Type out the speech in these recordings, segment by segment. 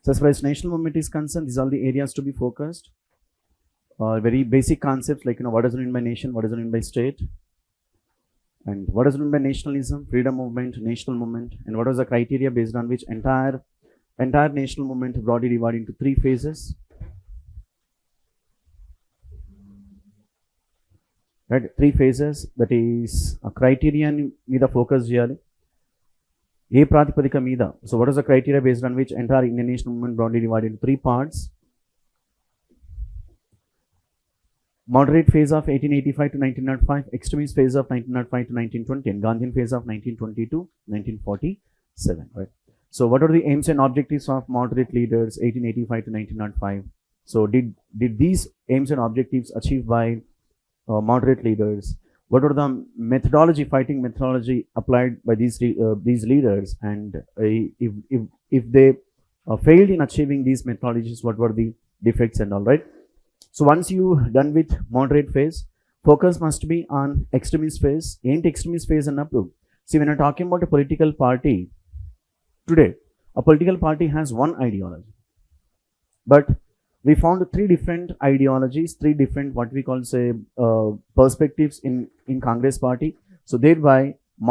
So as far as national movement is concerned, these are the areas to be focused. Very basic concepts like, what does it mean by nation, what does it mean by state, and what does it mean by nationalism, freedom movement, national movement, and what was the criteria based on which entire national movement broadly divided into 3 phases. Right, 3 phases, that is a criterion మీద focus చేయాలి. ఏ ప్రాతిపదిక మీద, so what is the criteria based on which entire Indian national movement broadly divided into 3 parts. Moderate phase of 1885 to 1905, extremist phase of 1905 to 1920, and Gandhian phase of 1920 to 1947. Right. So what are the aims and objectives of moderate leaders 1885 to 1905? So did these aims and objectives achieved by moderate leaders? What are the fighting methodology applied by these leaders? And if they failed in achieving these methodologies, what were the defects and all, right? So once you done with moderate phase, focus must be on extremist phase. Ain't extremist phase annappudu, see, when you're talking about a political party today, a political party has one ideology, but we found 3 different ideologies, 3 different what we call perspectives in Congress party. So thereby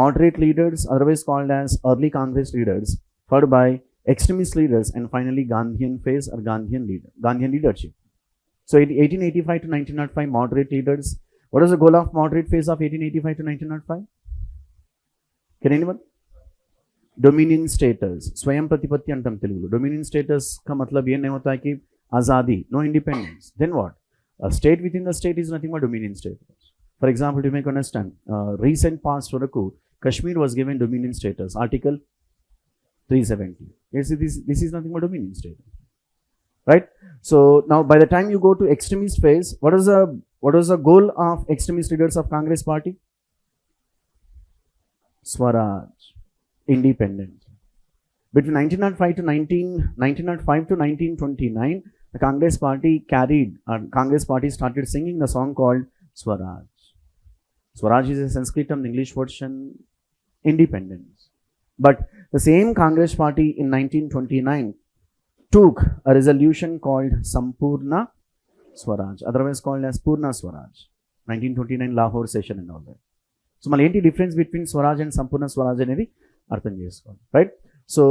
moderate leaders, otherwise called as early Congress leaders, followed by extremist leaders, and finally Gandhian phase or Gandhian leadership. So in 1885 to 1905, moderate leaders. What is the goal of moderate phase of 1885 to 1905? Can anyone? Dominion status. Swayam pratipatti antam Telugulo. Dominion status ka matlab ye nahi hota hai ki azadi, no independence. Then what? A state within the state is nothing but dominion status. For example, to make understand, recent past varaku Kashmir was given dominion status, Article 370. Yes, this is nothing but dominion status. Right? So now by the time you go to extremist phase, what is the goal of extremist leaders of Congress party? Swaraj, independence. Between 1905 to 1929, the Congress party started singing the song called Swaraj. Swaraj is a Sanskrit term, the English version, independence. But the same Congress party in 1929 took a resolution called Sampurna Swaraj, otherwise called as Purna Swaraj. 1929 Lahore session and all that. So mali enti difference between Swaraj and Sampurna Swaraj anedi artham chesukovali, right? So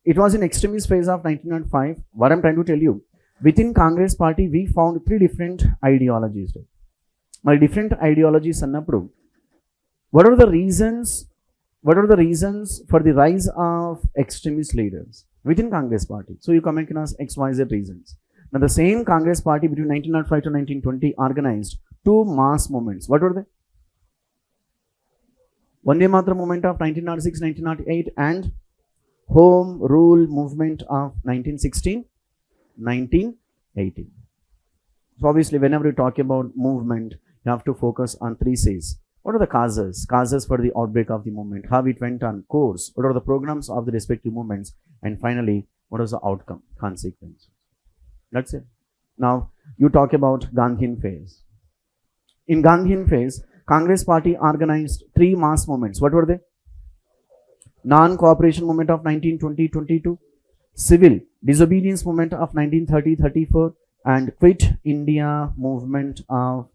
it was in extremist phase of 1905. What I'm trying to tell you, within Congress party we found 3 different ideologies. Mali different ideologies annappudu, what are the reasons for the rise of extremist leaders within Congress party? So you comment can ask XYZ reasons. Now the same Congress party between 1905 to 1920 organized 2 mass movements. What were they? Vande Matra movement of 1906-1908 and Home Rule movement of 1916-1918. So obviously whenever you talk about movement, you have to focus on 3 C's. What are the causes for the outbreak of the movement? How it went on course? What are the programs of the respective movements? And finally, what is the outcome, consequence? That's it. Now, you talk about Gandhian phase. In Gandhian phase, Congress party organized 3 mass movements. What were they? Non-cooperation movement of 1920-22, civil disobedience movement of 1930-34, and Quit India movement of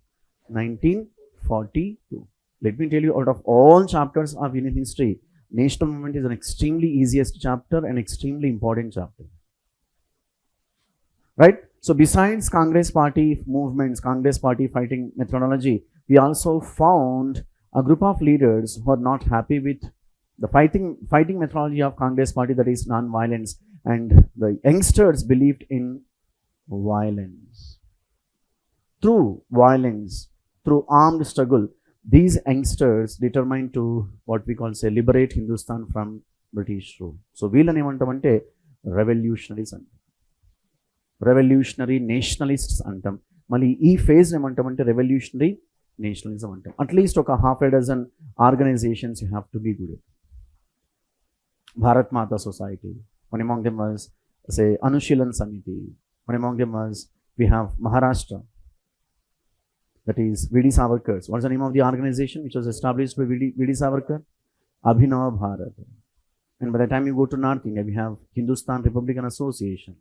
1942. Let me tell you, out of all chapters of Indian history, national movement is an extremely easiest chapter and extremely important chapter. Right? So besides Congress party movements, Congress party fighting methodology, we also found a group of leaders who are not happy with the fighting methodology of Congress party, that is non-violence, and the youngsters believed in violence. Through violence, through armed struggle, these youngsters determined to what we call liberate Hindustan from British rule. So వీళ్ళని ఏమంటామంటే revolutionaries అంటాం, revolutionary నేషనలిస్ట్స్ అంటాం. మళ్ళీ ఈ phase ఏమంటామంటే revolutionary nationalism అంటాం. At least ఒక half a dozen organizations you have to be good at. Bharat Mata Society, one among them was Anushilan Samiti, one among them was we have Maharashtra, that is V.D. Savarkar's. What's the name of the organization which was established by V.D. Savarkar? Abhinava Bharat. And by the time you go to North India, we have Hindustan Republican Association.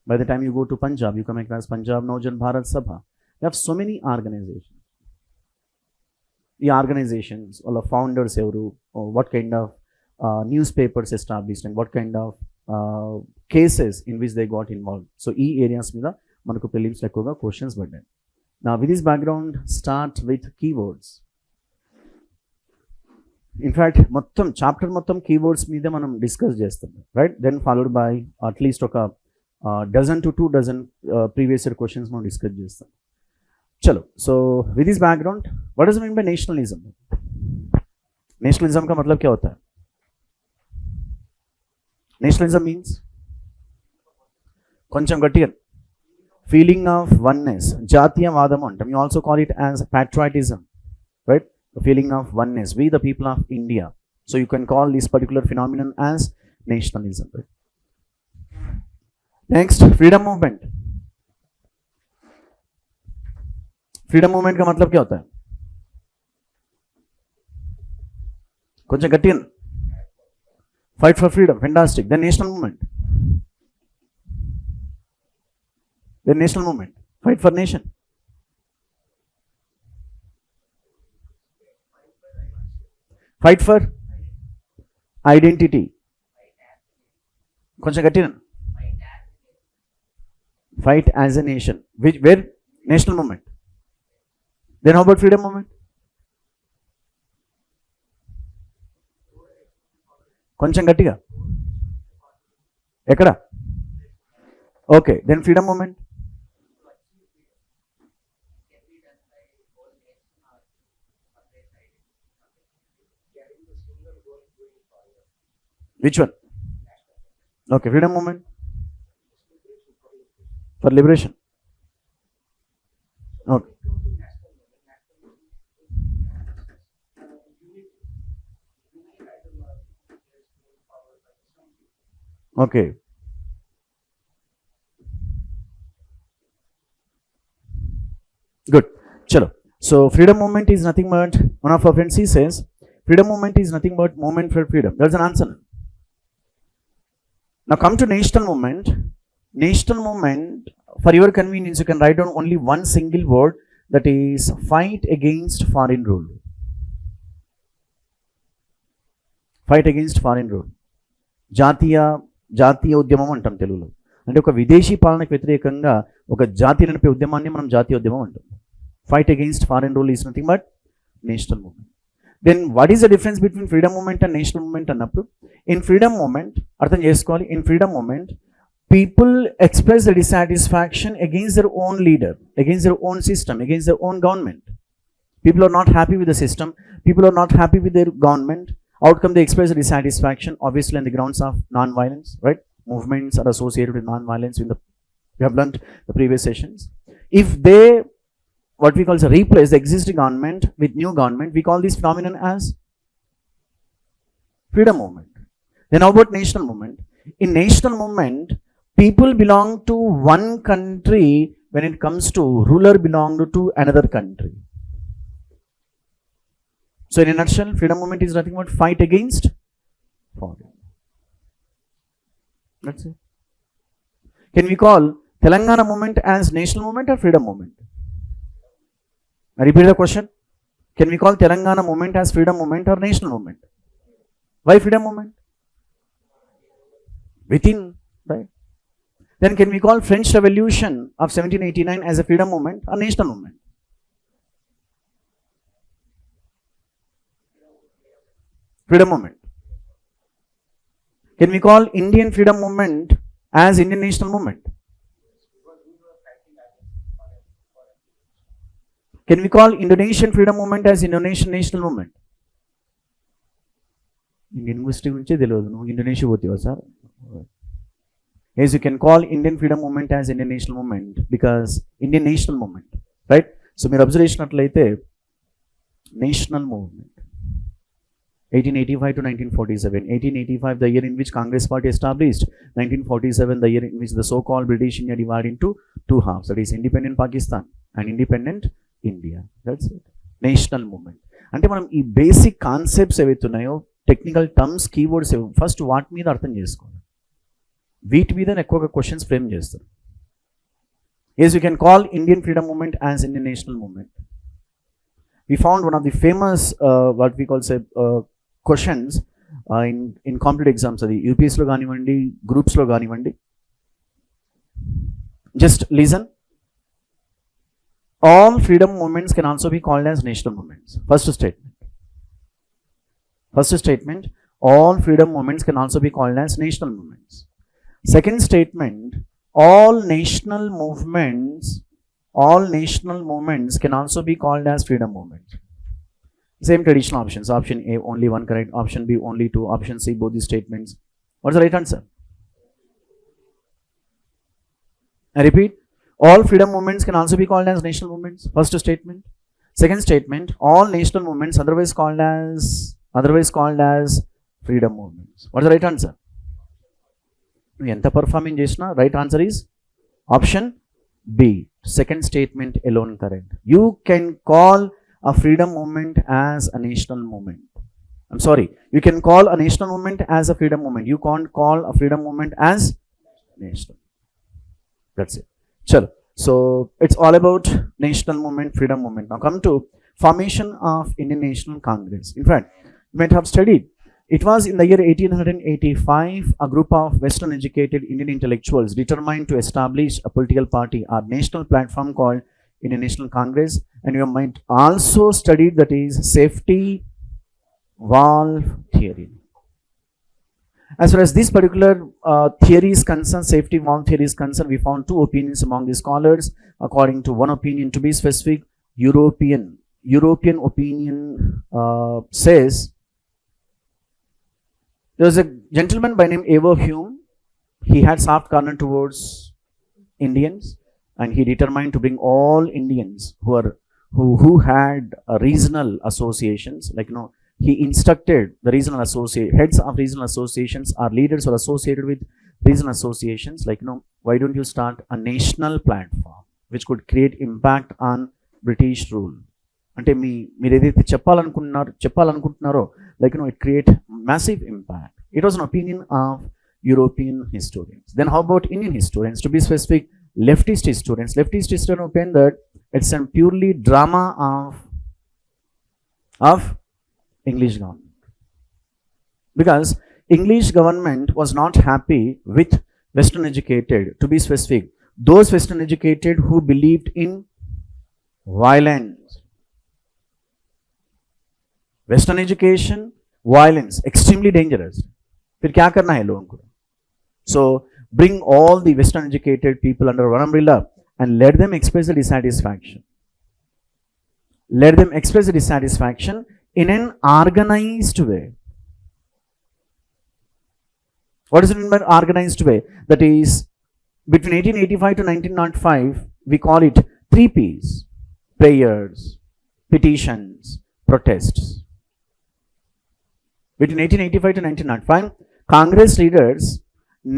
By the time you go to Punjab, you come across Punjab Naujan Bharat Sabha. You have so many organizations. The organizations, all the founders, what kind of newspapers established and what kind of cases in which they got involved. So, E areas మీద మనకు prelims లో ఎక్కువగా questions పడ్డాయి. Now, with this background, start with keywords. In fact, మొత్తం chapter మొత్తం keywords మీద మనం discuss చేస్తాం, right? Then followed by at least ఒక dozen to 2 dozen previous year questions మనం డిస్కస్ చేస్తాం. చలో, so with this background what does mean by nationalism? Nationalism का मतलब क्या होता है? नेशनलिज्म मीन्स కొంచెం గట్టిగా ఫీలింగ్ ఆఫ్ వన్నెస్, జాతీయవాదం అంటాం. You also call it as patriotism, right? Feeling of oneness, we the people of India. So you can call this particular phenomenon as nationalism, right? Next, freedom movement. Freedom movement का मतलब क्या होता है? कुछ गट्टी, fight for freedom, fantastic. Then national movement, then national movement, fight for nation. Fight for identity. कुछ गट्टी, fight as a nation, which where national movement. Then how about freedom movement? కొంచెం గట్టిగా ఎక్కడ? Okay, then freedom movement. Which one? Okay, freedom movement for liberation. Okay. Okay. Good. Chalo. So freedom movement is nothing but, one of our friends, he says, freedom movement is nothing but movement for freedom. That's an answer. Now come to national movement. National movement, for your convenience, you can write down only one single word, that is fight against foreign rule. Fight against foreign rule. జాతీయ ఉద్యమం అంటాం తెలుగులో. అంటే ఒక విదేశీ పాలనకు వ్యతిరేకంగా ఒక జాతి నడిపే ఉద్యమాన్ని మనం జాతీయ ఉద్యమం అంటాం. Fight against foreign rule is nothing but national movement. Then what is the difference between freedom movement and national movement అన్నప్పుడు, ఇన్ ఫ్రీడమ్ మూవ్మెంట్ అర్థం చేసుకోవాలి, in freedom movement people express the dissatisfaction against their own leader, against their own system, against their own government. People are not happy with the system, people are not happy with their government. Outcome, they express the dissatisfaction, obviously on the grounds of non-violence, right? Movements are associated with non-violence. We have learned the previous sessions. If they, what we call, replace the existing government with new government, we call this phenomenon as freedom movement. Then how about national movement? In national movement, people belong to one country when it comes to ruler belonged to another country. So in a nutshell, freedom movement is nothing but fight against foreign. That's it. Can we call Telangana movement as national movement or freedom movement? I repeat the question. Can we call Telangana movement as freedom movement or national movement? Why freedom movement? Within, right? Then can we call French Revolution of 1789 as a freedom movement or national movement? Freedom movement. Can we call Indian freedom movement as Indian national movement? Can we call Indonesian freedom movement as Indonesian national movement? Linguistic గురించి తెలియదు, నువ్వు Indonesia పోతావా sir? Yes, you can call Indian freedom movement as Indian national movement because Indian national movement, right? So మీరు observe చేసినట్లయితే national movement 1885 to 1947. 1885, the year in which Congress party established. 1947, the year in which the so-called British India divided into two halves, that is independent Pakistan and independent India. That's it. National movement. అంటే మనం ఈ basic concepts ఏవైతే ఉన్నాయో, technical terms, keywords, first వాటి మీద అర్థం చేసుకోవాలి. వీటి మీద ఎక్కువగా క్వశ్చన్స్ ఫ్రేమ్ చేస్తారు. Yes, you can call Indian freedom movement as Indian national movement. We found one of the famous what we call say questions in competitive exams, అది యూపీఎస్లో కానివ్వండి, గ్రూప్స్లో కానివ్వండి. Just listen. All freedom movements can also be called as national movements. First statement, all freedom movements can also be called as national movements. Second statement, all national movements can also be called as freedom movements. Same traditional options. Option A, only one correct. Option B, only two. Option C, both these statements. What's the right answer? I repeat, all freedom movements can also be called as national movements. First statement. Second statement, all national movements otherwise called as freedom movements. What's the right answer? Enta performing chesina right answer is option B. Second statement alone correct. You can call a freedom movement as a national movement. I'm sorry. You can call a national movement as a freedom movement. You can't call a freedom movement as national. That's it. Chalo. So it's all about national movement, freedom movement. Now come to formation of Indian National Congress. In fact, you might have studied. It was in the year 1885, a group of Western educated Indian intellectuals determined to establish a political party or national platform called Indian National Congress. And you might also study that is safety valve theory. As far as this particular theory is concerned, safety valve theory is concerned, we found two opinions among the scholars. According to one opinion, to be specific, European opinion says there was a gentleman by name Abhiram. He had soft corner towards Indians, and he determined to bring all Indians who had regional associations, like he instructed the heads of regional associations or leaders who are associated with regional associations, like why don't you start a national platform which could create impact on British rule. అంటే మీరు ఏదైతే చెప్పాలనుకుంటున్నారో like it create massive impact. It was an opinion of European historians. Then how about Indian historians? To be specific, leftist historians opinion that it's a purely drama of English government, because English government was not happy with Western educated, to be specific, those Western educated who believed in violence. Western education, violence, extremely dangerous. फिर क्या करना है लोगों को? So bring all the Western educated people under one umbrella and let them express the dissatisfaction. In an organized way. What does it mean by organized way? That is, between 1885 to 1905, we call it 3 P's: prayers, petitions, protests. Between 1885 to 1905, Congress leaders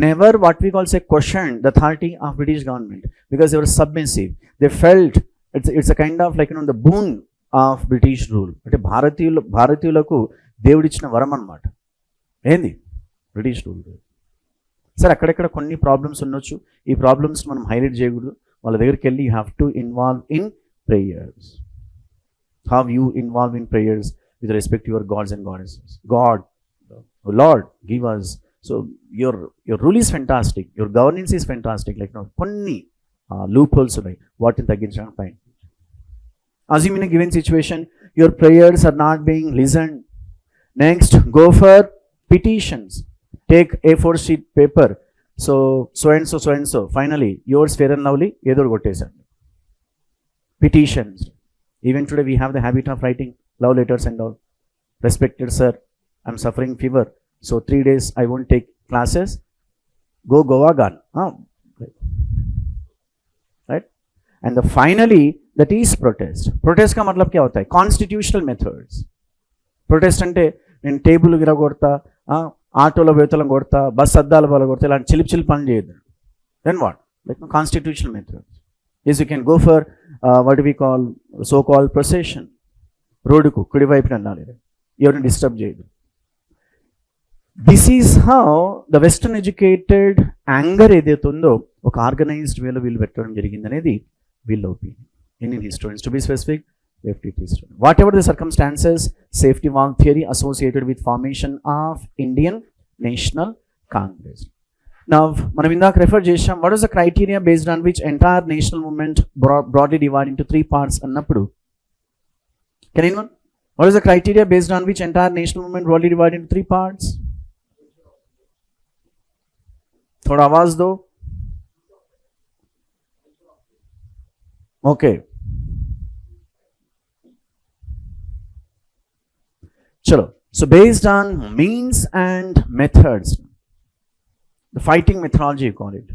never what we call say questioned the authority of British government, because they were submissive. They felt it's a kind of like the boon of British rule. అంటే భారతీయులకు దేవుడిచ్చిన వరం అన్నమాట. ఏంది? British rule. సరే, అక్కడెక్కడ కొన్ని problems ఉండొచ్చు. ఈ ప్రాబ్లమ్స్ మనం హైలైట్ చేయకూడదు. వాళ్ళ దగ్గరికి వెళ్ళి you have to involve in prayers. How you involve in prayers with respect your gods and goddesses. God, lord give us. So your rule is fantastic, your governance is fantastic. Like కొన్ని loopholes ఉన్నాయి, వాటిని తగ్గించడానికి పైన. Assume in a given situation, your prayers are not being listened. Next, go for petitions. Take A4 sheet paper. So and so. Finally, yours fair and lovely. Edo gottesandi. Petitions. Even today we have the habit of writing love letters and all. Respected sir, I'm suffering fever. So 3 days I won't take classes. Go Goa gone. Right? And finally, that is protest. Protest का मतलब क्या होता है? Constitutional methods. Protest అంటే నేను table గిరగొడతా, ఆటోలో వేతలం కొడతా, bus అద్దాల బల కొడతా, ఇలాంటి చిలిపి పనులు చేయదు. Then what? Like constitutional methods. Yes, you can go for what we call so-called procession. రోడ్డుకు కుడి వైపున వెళ్ళాలి, ఎవరిని డిస్టర్బ్ చేయదు. This is how the Western educated anger ఏదైతే ఉందో ఒక ఆర్గనైజ్డ్ వేలో వీళ్ళు పెట్టడం జరిగింది అనేది వీళ్ళ opinion. Indian historians, to be specific, FTT historian. Whatever the circumstances, safety valve theory associated with formation of Indian National Congress. Now, మనం ఇందాక రెఫర్ చేసాం, what is the criteria based on which entire national movement broadly divided into 3 parts అన్నప్పుడు, can anyone? What is the criteria based on which entire national movement broadly divided into 3 parts? थोड़ा आवाज दो. Okay. Chalo. So based on means and methods, the fighting methodology you call it.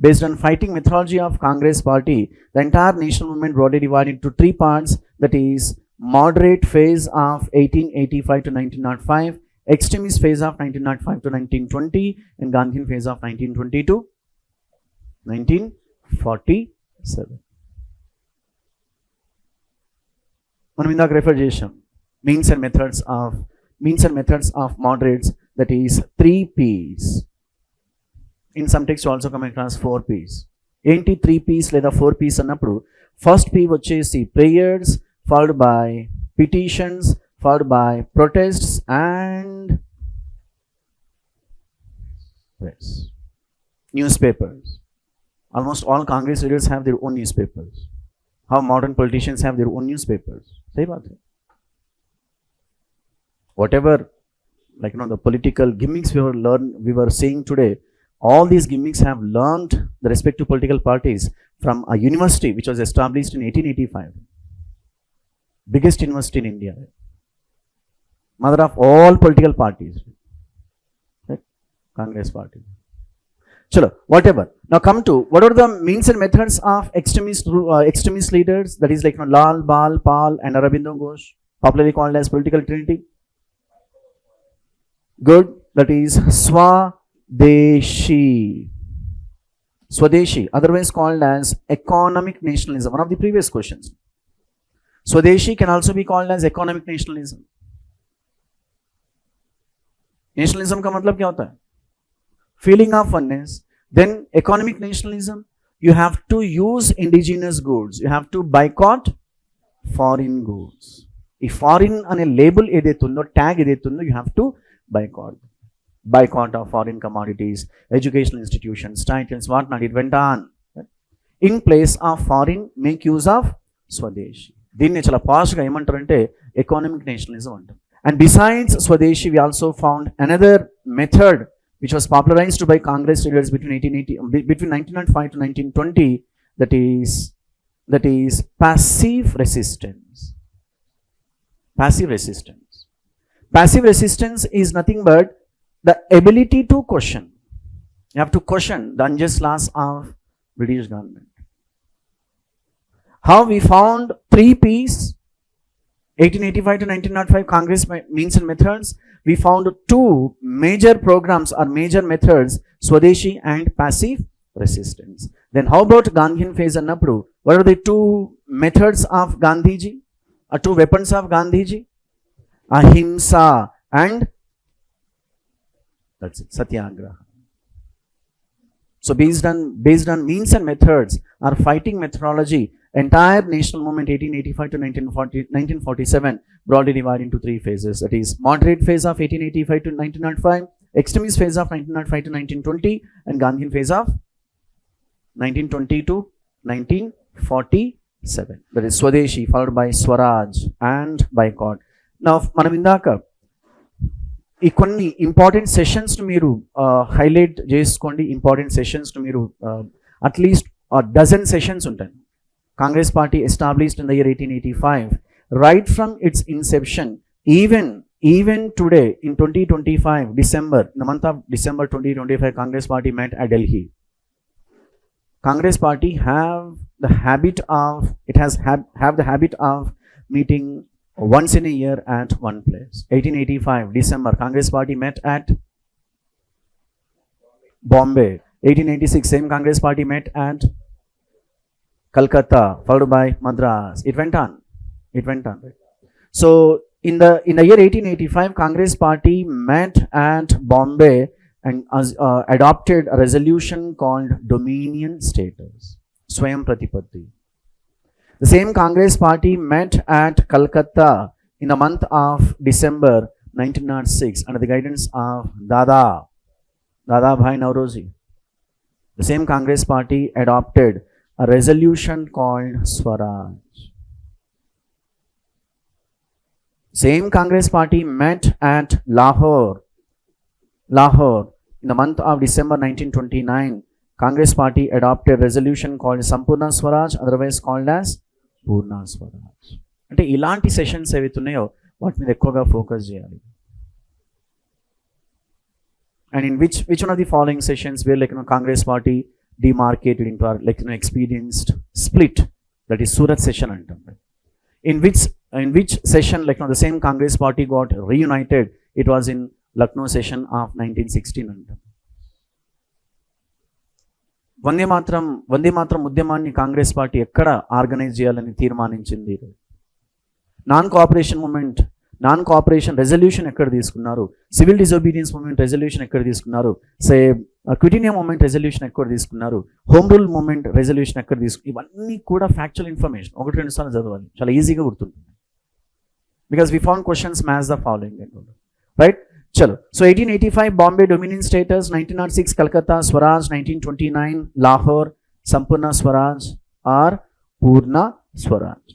Based on fighting methodology of Congress party, the entire national movement broadly divided into 3 parts, that is moderate phase of 1885 to 1905, extremist phase of 1905 to 1920, and Gandhian phase of 1920 to 1947. మనం ఇందాక refer చేసాం means and methods of moderates, that is 3 P's. In some text also come across 4 P's. ఏంటి 3 P's లేదా 4 P's అన్నప్పుడు, first P వచ్చేసి prayers, followed by petitions, followed by protests and newspapers. Almost all Congress leaders have their own newspapers. How modern politicians have their own newspapers. सही बात है. Whatever, like the political gimmicks we were seeing today, all these gimmicks have learned the respective political parties from a university which was established in 1885. Biggest university in India. Mother of all political parties. Right? Congress party. Chalo, whatever. Now come to, what are the means and methods of extremist leaders? That is like Lal, Bal, Pal and Aurobindo Ghosh, popularly called as political trinity. Good. That is Swadeshi, otherwise called as economic nationalism. One of the previous questions. Swadeshi can also be called as economic nationalism. Nationalism का मतलब क्या होता है? Feeling of oneness. Then economic nationalism, you have to use indigenous goods. You have to boycott foreign goods. If foreign ane label edetundo, tag edetundo, you have to boycott of foreign commodities, educational institutions, titles, whatnot. It went on. In place of foreign, make use of Swadeshi. దీన్ని చాలా పాస్ట్గా ఏమంటారంటే economic nationalism అంటారు. And besides Swadeshi, we also found another method which was popularized by Congress leaders between 1905 to 1920, that is passive resistance. Passive resistance is nothing but the ability to question. You have to question the unjust laws of British government. How we found 3 P's, 1885 to 1905 Congress means and methods. We found 2 major programs or major methods, Swadeshi and passive resistance. Then how about Gandhian phase annappudu? What are the 2 methods of Gandhiji? 2 weapons of Gandhiji? Ahimsa and that's it, Satyagraha. So based on means and methods or fighting methodology, entire national movement 1885 to 1947 broadly divided into 3 phases. That is moderate phase of 1885 to 1905, extremist phase of 1905 to 1920, and Gandhian phase of 1920 to 1947. That is Swadeshi followed by Swaraj and boycott. Now మనం ఇందాక ఈ కొన్ని important sessions మీరు highlight చేసుకోండి. Important sessions మీరు at least dozen sessions ఉంటాయి. Congress party established in the year 1885, right from its inception, even today in 2025 December, in the month of December 2025, Congress party met at Delhi. Congress party have the habit of meeting once in a year at one place. 1885 December, Congress party met at Bombay. 1886 same Congress party met at Calcutta, followed by Madras. It went on. Right? So in the year 1885, Congress party met at Bombay and adopted a resolution called Dominion Status, Swayam Pratipatti. The same Congress party met at Calcutta in the month of December 1906 under the guidance of Dada Bhai Nauroji. The same Congress party adopted a resolution called Swaraj. Same Congress party met at Lahore in the month of December 1929. Congress party adopted resolution called Sampurna Swaraj, otherwise called as Purna Swaraj. అంటే ఇలాంటి sessions ఏవైతే ఉన్నాయో వాటి మీద ఎక్కువగా focus చేయాలి. And in which one of the following sessions where Congress party demarcated into our experienced split, that is Surat session antam. In which session the same Congress party got reunited, it was in Lucknow session of 1916 antam. వందే మాత్రం ఉద్యమాన్ని Congress party ఎక్కడ organise చేయాలని తీర్మానించింది? Non cooperation resolution ఎక్కడ తీసుకున్నారు? Civil disobedience movement resolution ఎక్కడ తీసుకున్నారు? క్విటినియా movement resolution ఎక్కడ తీసుకున్నారు? హోమ్ రూల్ మూవ్మెంట్ రెజల్యూషన్ ఎక్కడ తీసుకున్నారు? ఇవన్నీ కూడా ఫ్యాక్చువల్ ఇన్ఫర్మేషన్ 1-2 సార్లు చదవాలి, చాలా ఈజీగా గుర్తుంటుంది. Because we found questions match the following, right? చలో, so 1885 Bombay dominion status, 1906 Calcutta swaraj, 1929 Lahore Sampoorna swaraj are Purna Swaraj.